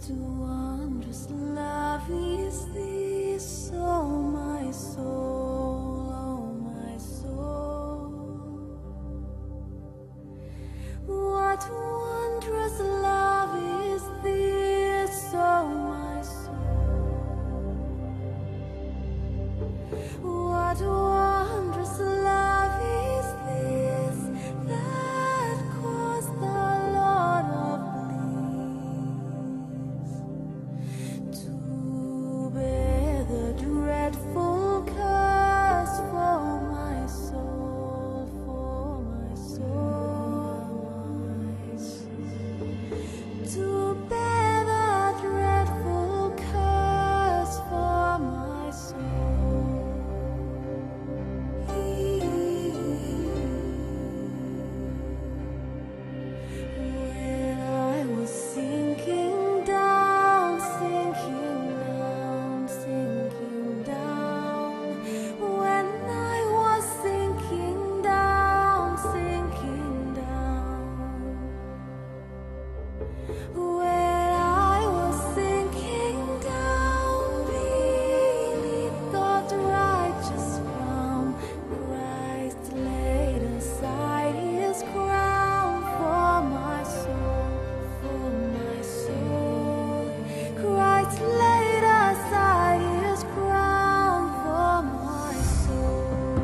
To wondrous love is this, oh my soul, oh my soul. What wondrous love is this, oh my soul. What wondrous love is this that caused the Lord of bliss to bear the dreadful curse for my soul, for my soul, my soul. To bear the dreadful curse for my soul. When I was sinking down, sinking down, sinking down. When I was sinking down, sinking down. When I was sinking down beneath God's righteous crown, Christ laid aside his crown for my soul, for my soul. Christ laid aside his crown for my soul.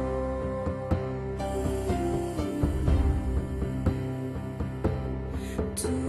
To